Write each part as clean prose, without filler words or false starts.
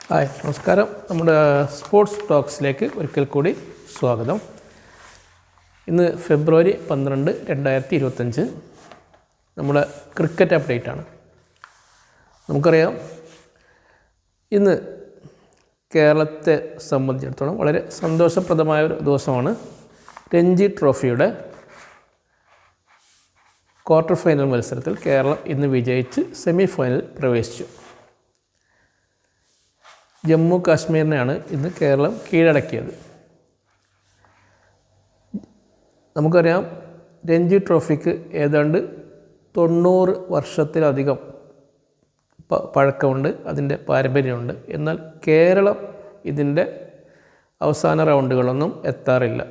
Hi, നമസ്കാരം. നമ്മുടെ sports ടോക്സിലേക്ക് ഒരിക്കൽ കൂടി സ്വാഗതം. ഇന്ന് ഫെബ്രുവരി 12, 2025 നമ്മുടെ ക്രിക്കറ്റ് അപ്ഡേറ്റാണ്. നമുക്കറിയാം, ഇന്ന് കേരളത്തെ സംബന്ധിച്ചിടത്തോളം വളരെ സന്തോഷപ്രദമായ ഒരു ദിവസമാണ്. രഞ്ജി ട്രോഫിയുടെ ക്വാർട്ടർ ഫൈനൽ മത്സരത്തിൽ കേരളം ഇന്ന് വിജയിച്ച് സെമി ഫൈനൽ പ്രവേശിച്ചു. ജമ്മു കാശ്മീരിനെയാണ് ഇന്ന് കേരളം കീഴടക്കിയത്. നമുക്കറിയാം, രഞ്ജി ട്രോഫിക്ക് ഏതാണ്ട് 90 വർഷത്തിലധികം പഴക്കമുണ്ട്, അതിൻ്റെ പാരമ്പര്യമുണ്ട്. എന്നാൽ കേരളം ഇതിൻ്റെ അവസാന റൗണ്ടുകളൊന്നും എത്താറില്ല.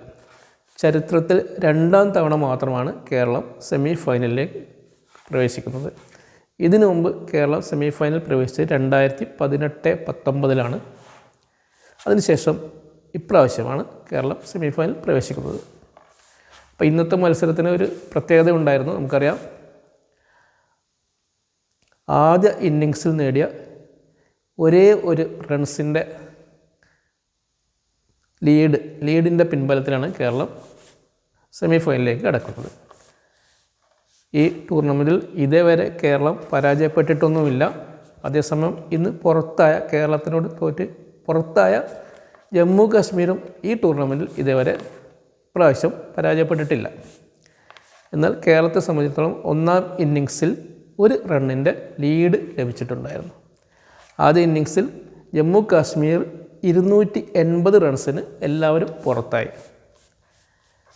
ചരിത്രത്തിൽ 2ാം തവണ മാത്രമാണ് കേരളം സെമി ഫൈനലിലേക്ക് പ്രവേശിക്കുന്നത്. ഇതിനു മുമ്പ് കേരളം സെമി ഫൈനൽ പ്രവേശിച്ചത് 2018-19 അതിനുശേഷം ഇപ്രാവശ്യമാണ് കേരളം സെമി ഫൈനൽ പ്രവേശിക്കുന്നത്. അപ്പോൾ ഇന്നത്തെ മത്സരത്തിന് ഒരു പ്രത്യേകത ഉണ്ടായിരുന്നു. നമുക്കറിയാം, ആദ്യ ഇന്നിങ്സിൽ നേടിയ ഒരേ ഒരു റൺസിൻ്റെ ലീഡിൻ്റെ പിൻബലത്തിലാണ് കേരളം സെമി ഫൈനലിലേക്ക് കടക്കുന്നത്. ഈ ടൂർണമെൻറ്റിൽ ഇതേവരെ കേരളം പരാജയപ്പെട്ടിട്ടൊന്നുമില്ല. അതേസമയം ഇന്ന് കേരളത്തിനോട് തോറ്റ് പുറത്തായ ജമ്മു കാശ്മീരും ഈ ടൂർണമെൻറ്റിൽ ഇതേവരെ പ്രാവശ്യം പരാജയപ്പെട്ടിട്ടില്ല. എന്നാൽ കേരളത്തെ സംബന്ധിച്ചിടത്തോളം 1ാം ഇന്നിങ്സിൽ ഒരു റണ്ണിൻ്റെ ലീഡ് ലഭിച്ചിട്ടുണ്ടായിരുന്നു. ആദ്യ ഇന്നിങ്സിൽ ജമ്മു കാശ്മീർ 280 റൺസിന് എല്ലാവരും പുറത്തായി.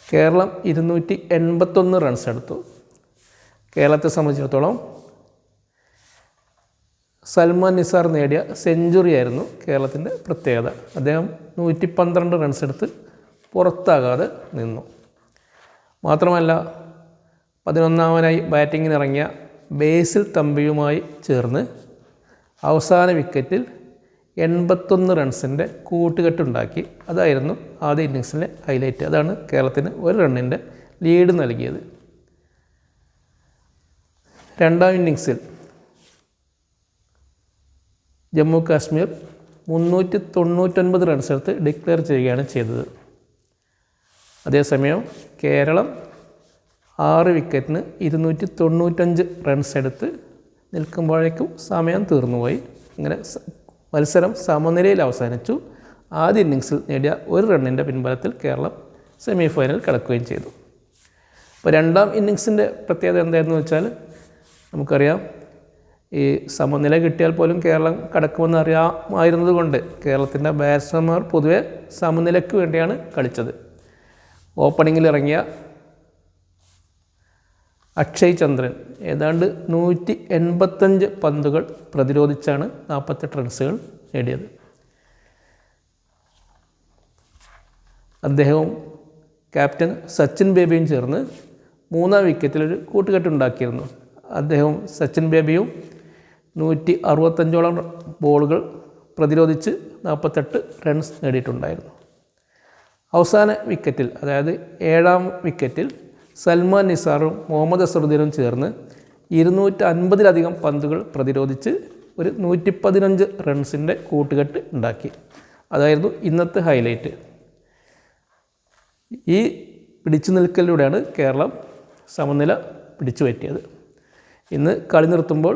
കേരളം 281 റൺസ് എടുത്തു. കേരളത്തെ സംബന്ധിച്ചിടത്തോളം സൽമാൻ നിസാർ നേടിയ സെഞ്ചുറിയായിരുന്നു കേരളത്തിൻ്റെ പ്രത്യേകത. അദ്ദേഹം 112 റൺസ് എടുത്ത് പുറത്താകാതെ നിന്നു. മാത്രമല്ല, 11ാമനായി ബാറ്റിങ്ങിനിറങ്ങിയ ബേസിൽ തമ്പിയുമായി ചേർന്ന് അവസാന വിക്കറ്റിൽ 81 റൺസിൻ്റെ കൂട്ടുകെട്ടുണ്ടാക്കി. അതായിരുന്നു ആദ്യ ഇന്നിങ്സിലെ ഹൈലൈറ്റ്. അതാണ് കേരളത്തിന് 1 റണ്ണിൻ്റെ ലീഡ് നൽകിയത്. 2ാം ഇന്നിങ്സിൽ ജമ്മു കാശ്മീർ 399 റൺസ് എടുത്ത് ഡിക്ലെയർ ചെയ്യുകയാണ് ചെയ്തത്. അതേസമയം കേരളം 6 വിക്കറ്റിന് 295 റൺസ് എടുത്ത് നിൽക്കുമ്പോഴേക്കും സമയം തീർന്നുപോയി. അങ്ങനെ മത്സരം സമനിലയിൽ അവസാനിച്ചു. ആദ്യ ഇന്നിങ്സിൽ നേടിയ 1 റണ്ണിൻ്റെ പിൻബലത്തിൽ കേരളം സെമി ഫൈനൽ കടക്കുകയും ചെയ്തു. അപ്പോൾ 2ാം ഇന്നിങ്സിൻ്റെ പ്രത്യേകത എന്തായിരുന്നു വെച്ചാൽ, നമുക്കറിയാം, ഈ സമനില കിട്ടിയാൽ പോലും കേരളം കടക്കുമെന്ന് അറിയാമായിരുന്നത് കൊണ്ട് കേരളത്തിൻ്റെ ബാറ്റ്സ്മാൻമാർ പൊതുവെ സമനിലയ്ക്ക് വേണ്ടിയാണ് കളിച്ചത്. ഓപ്പണിങ്ങിൽ ഇറങ്ങിയ അക്ഷയ് ചന്ദ്രൻ ഏതാണ്ട് 185 പന്തുകൾ പ്രതിരോധിച്ചാണ് 48 റൺസുകൾ നേടിയത്. അദ്ദേഹവും ക്യാപ്റ്റൻ സച്ചിൻ ബേബിയും ചേർന്ന് 3ാം വിക്കറ്റിലൊരു കൂട്ടുകെട്ടുണ്ടാക്കിയിരുന്നു. അദ്ദേഹവും സച്ചിൻ ബേബിയും 165ഓളം ബോളുകൾ പ്രതിരോധിച്ച് 48 റൺസ് നേടിയിട്ടുണ്ടായിരുന്നു. അവസാന വിക്കറ്റിൽ, അതായത് 7ാം വിക്കറ്റിൽ സൽമാൻ നിസാറും മുഹമ്മദ് അസറുദ്ദീനും ചേർന്ന് 250-ലധികം പന്തുകൾ പ്രതിരോധിച്ച് ഒരു 115 റൺസിൻ്റെ കൂട്ടുകെട്ട് ഉണ്ടാക്കി. അതായിരുന്നു ഇന്നത്തെ ഹൈലൈറ്റ്. ഈ പിടിച്ചു നിൽക്കലിലൂടെയാണ് കേരളം സമനില പിടിച്ചു പറ്റിയത്. ഇന്ന് കളി നിർത്തുമ്പോൾ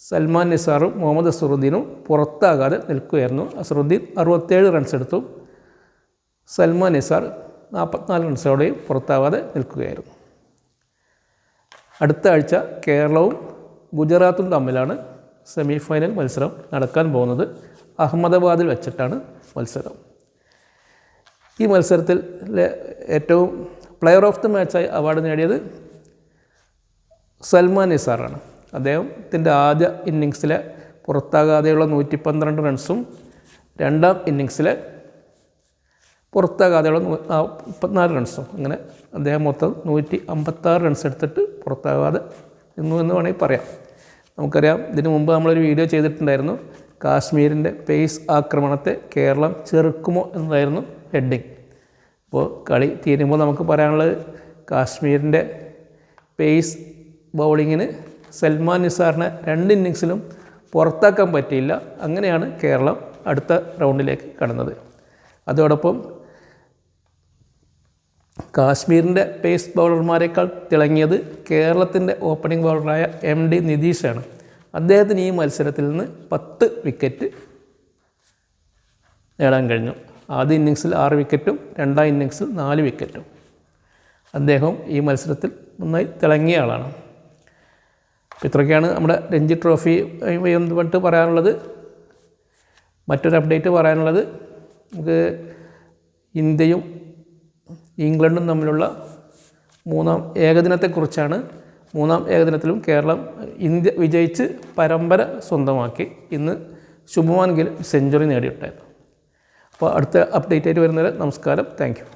സൽമാൻ നിസാറും മുഹമ്മദ് അസറുദ്ദീനും പുറത്താകാതെ നിൽക്കുകയായിരുന്നു. അസറുദ്ദീൻ 67 റൺസ് എടുത്തു. സൽമാൻ നിസാർ 44 റൺസോടെയും പുറത്താകാതെ നിൽക്കുകയായിരുന്നു. അടുത്ത ആഴ്ച കേരളവും ഗുജറാത്തും തമ്മിലാണ് സെമി ഫൈനൽ മത്സരം നടക്കാൻ പോകുന്നത്. അഹമ്മദാബാദിൽ വെച്ചിട്ടാണ് മത്സരം. ഈ മത്സരത്തിൽ ഏറ്റവും പ്ലെയർ ഓഫ് ദ മാച്ചായി അവാർഡ് നേടിയത് സൽമാൻ നിസാറാണ്. അദ്ദേഹത്തിൻ്റെ ആദ്യ ഇന്നിങ്സിലെ പുറത്താകാതെയുള്ള 112 റൺസും 2ാം ഇന്നിങ്സിലെ പുറത്താകാതെയുള്ള 34 റൺസും, അങ്ങനെ അദ്ദേഹം മൊത്തം 156 റൺസ് എടുത്തിട്ട് പുറത്താകാതെ നിന്നു എന്ന് വേണമെങ്കിൽ പറയാം. നമുക്കറിയാം, ഇതിനു മുമ്പ് നമ്മളൊരു വീഡിയോ ചെയ്തിട്ടുണ്ടായിരുന്നു. കാശ്മീരിൻ്റെ പേസ് ആക്രമണത്തെ കേരളം ചെറുക്കുമോ എന്നതായിരുന്നു ഹെഡിങ്. അപ്പോൾ കളി തീരുമ്പോൾ നമുക്ക് പറയാനുള്ളത്, കാശ്മീരിൻ്റെ പേസ് ബൗളിങ്ങിന് സൽമാൻ നിസാറിനെ 2 ഇന്നിങ്സിലും പുറത്താക്കാൻ പറ്റിയില്ല. അങ്ങനെയാണ് കേരളം അടുത്ത റൗണ്ടിലേക്ക് കടന്നത്. അതോടൊപ്പം കാശ്മീരിൻ്റെ പേസ് ബൗളർമാരെക്കാൾ തിളങ്ങിയത് കേരളത്തിൻ്റെ ഓപ്പണിംഗ് ബൗളറായ MD നിതീഷാണ്. അദ്ദേഹത്തിന് ഈ മത്സരത്തിൽ നിന്ന് 10 വിക്കറ്റ് നേടാൻ കഴിഞ്ഞു. ആദ്യ ഇന്നിങ്സിൽ 6 വിക്കറ്റും രണ്ടാം ഇന്നിങ്സിൽ 4 വിക്കറ്റും. അദ്ദേഹം ഈ മത്സരത്തിൽ നന്നായി തിളങ്ങിയ ആളാണ്. അപ്പോൾ ഇത്രയൊക്കെയാണ് നമ്മുടെ രഞ്ജി ട്രോഫി ബന്ധപ്പെട്ട് പറയാനുള്ളത്. മറ്റൊരു അപ്ഡേറ്റ് പറയാനുള്ളത്, നമുക്ക് ഇന്ത്യയും ഇംഗ്ലണ്ടും തമ്മിലുള്ള 3ാം ഏകദിനത്തെക്കുറിച്ചാണ്. 3ാം ഏകദിനത്തിലും ഇന്ത്യ വിജയിച്ച് പരമ്പര സ്വന്തമാക്കി. ഇന്ന് ശുഭ്മാൻ ഗിൽ സെഞ്ചുറി നേടിയിട്ടായിരുന്നു. അപ്പോൾ അടുത്ത അപ്ഡേറ്റ് ആയിട്ട് വരുന്നവരെ നമസ്കാരം. Thank you.